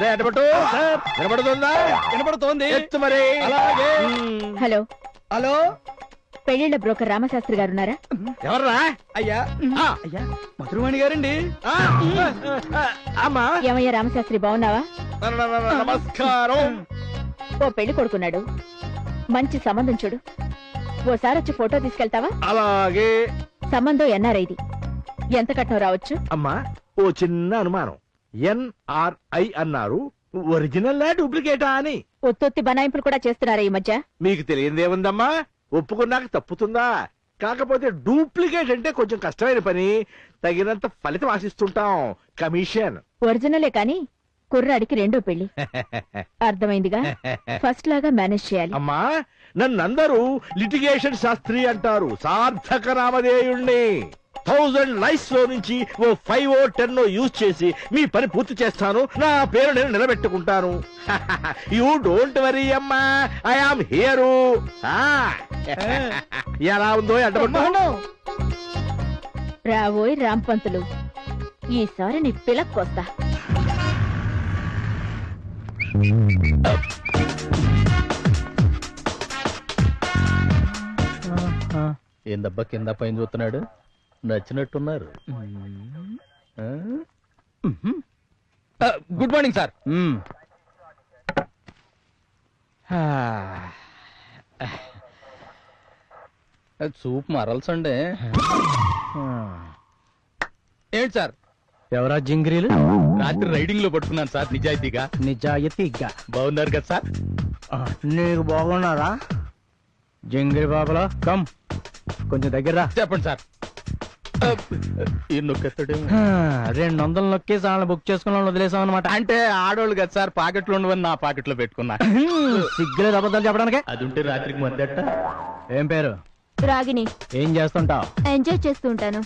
రే అటపట్టు వినపడుతుందా? వినపడుతోంది. ఎత్తు మరి. అలాగే. హలో హలో పెళ్లిళ్ళ బ్రోకర్ రామశాస్త్రి గారు ఉన్నారా? ఎవర్రా? అయ్యా ఆ, అయ్యా మధురవాణి గారండి. ఆ, అమ్మా ఏమయ్యా రామశాస్త్రి బాగున్నావా? నమస్కారం. ఓ పెళ్లి కొడుకున్నాడు, మంచి సంబంధం చూడు. ఓసారి వచ్చి ఫోటో తీసుకెళ్తావా? అలాగే. సంబంధం ఎన్ఆర్ఐది. ఎంత కట్నం రావచ్చు? అమ్మా ఓ చిన్న అనుమానం. NRI అన్నారు, ఒరిజినల్ డూప్లికేటా అని. ఒత్తొత్తి బనాయింపులు కూడా చేస్తున్నారా ఈ మధ్య? మీకు తెలియదేముందమ్మా, ఒప్పుకున్నాక తప్పుతుందా? కాకపోతే డూప్లికేట్ అంటే కొంచెం కష్టమైన పని, తగినంత ఫలితం ఆశిస్తుంటాం. కమిషన్. ఒరిజినలే కాని కుర్రాడికి రెండో పెళ్లి. అర్థమైందిగా? ఫస్ట్ లాగా మేనేజ్ చేయాలి. అమ్మా నన్నందరూ లిటిగేషన్ శాస్త్రి అంటారు. సార్థక నామధేయుణ్ణి. 1000 లైఫ్స్ లో నుంచి ఓ 5 ఓ 10 యూజ్ చేసి మీ పని పూర్తి చేస్తాను. నా పేరు నేను నిలబెట్టుకుంటాను. యూ డోంట్ వరీ అమ్మా, ఐ ఆమ్ హియరు. ఎలా ఉందో అడ్డపడ్డా? రావోయ్ రాంపంతులు, ఈసారి నీ పిలక్కొస్తా. ఏందబ్బా కింద పైన చూస్తున్నాడు? నచ్చినట్టున్నారు. Good morning sir. చూపు మరల్సండే. ఏంటి సార్? ఎవరా జింగిరీలు? రాత్రి రైడింగ్ లో పట్టుకున్నాను సార్, నిజాయితీగా. నిజాయితీగా బాగున్నారు కదా సార్? నీకు బాగున్నారా? జింగిరి బాబులా కమ్ కొంచెం దగ్గర. చెప్పండి సార్. ఈ నొక్కెత్తడేమో. 200 నొక్కేసి వాళ్ళని బుక్ చేసుకున్న వదిలేసాం అనమాట. అంటే ఆడోళ్ళు కదా సార్, పాకెట్లో ఉండవని నా పాకెట్లో పెట్టుకున్నా. సిగ్గులే అబద్ధాలు చెప్పడానికి. అది ఉంటే రాత్రికి మద్దట. ఏం పేరు? రాగిని. ఏం చేస్తుంటావు? ఎంజాయ్ చేస్తూ ఉంటాను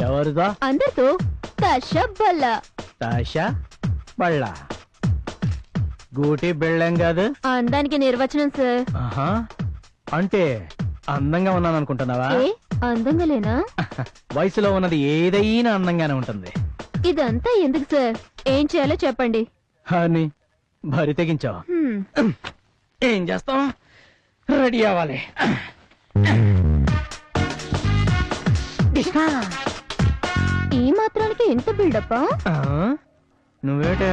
ఎవరిదో? అందరితో. తషబ్బల్ల. తాషా బళ్ళ గూటి బిళ్ళం కాదు. అందానికి నిర్వచనం సార్. ఆహా, అంటే అందంగా ఉన్నాను అనుకుంటున్నావా? ఏ అందంగా లేనా? వయసులో ఉన్నది ఏదైనా అందంగానే ఉంటుంది. ఇదంతా ఎందుకు సార్? ఏం చేయాలో చెప్పండి. అని భరి తెగించావు. ఏం చేస్తాం? రెడీ అవ్వాలి. ఈ మాత్రానికి ఎంత బిల్డప్? ఆ, నువ్వేటే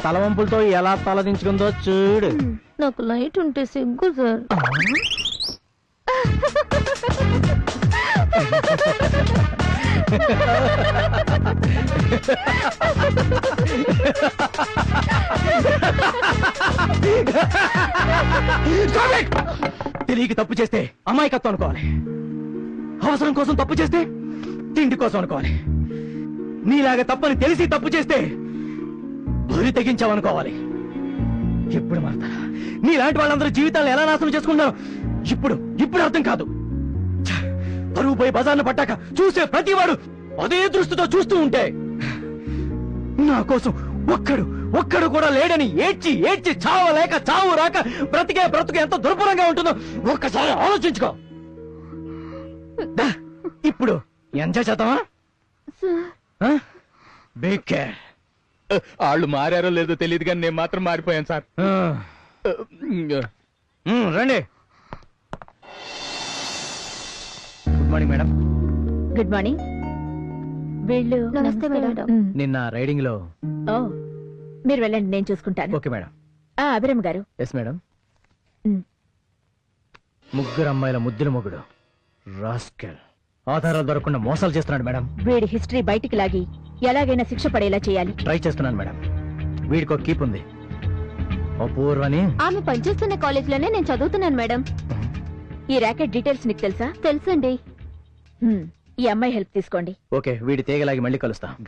తలవంపులతో ఎలా తలదించుకుందో చూడు. నాకు లైట్ ఉంటే సిగ్గు సార్. తెలియక తప్పు చేస్తే అమాయకత్వం అనుకోవాలి. అవసరం కోసం తప్పు చేస్తే తిండి కోసం అనుకోవాలి. నీలాగా తప్పని తెలిసి తప్పు చేస్తే బరి తెగించావనుకోవాలి. ఎప్పుడు మారుతారా? నీలాంటి వాళ్ళందరూ జీవితాలు ఎలా నాశనం చేసుకుంటారో ఇప్పుడు అర్థం కాదు. ఛ! పరువు పోయి బజార్ను పట్టాక చూసే ప్రతివాడు అదే దృష్టితో చూస్తూ ఉంటే నా కోసం ఒక్కడు కూడా లేడని ఏడ్చి చావలేక చావు రాక బ్రతుకు ఎంత దుర్భరంగా ఉంటుందో ఒక్కసారి ఆలోచించుకో. దా, ఇప్పుడు ఎంజాయ్ చేద్దామా? Take care. వాళ్ళు మారారో లేదో తెలియదు కానీ నేను మాత్రం మారిపోయాను సార్. రండి. Good morning madam. Good morning. వీళ్ళు నమస్తే మేడం. నిన్న రైడింగ్ లో. ఓ, మీరు వెళ్ళండి, నేను చూసుకుంటాను. Okay madam. Abhiram garu. Yes madam. ముగ్గురు అమ్మాయిల ముద్దుల మొగుడు రాస్కెల్ ఆధారాలు దొరకకుండా మోసాలు చేస్తున్నాడు మేడం. వీడి హిస్టరీ బయటికి లాగి ఎలాగైనా శిక్ష పడేలా చేయాలి. ట్రై చేస్తున్నాను మేడం. వీడికి ఒక కీప్ ఉంది, అపూర్వని. ఆమె పనిచేస్తున్న కాలేజ్ లోనే నేను చదువుతున్నాను మేడం. ఈ ర్యాకెట్ డీటెయిల్స్ నీకు తెలుసా? తెలుసండి. ఈ అమ్మాయి హెల్ప్ తీసుకోండి. ఓకే, వీడి తీగలాగి మళ్ళీ కలుస్తా.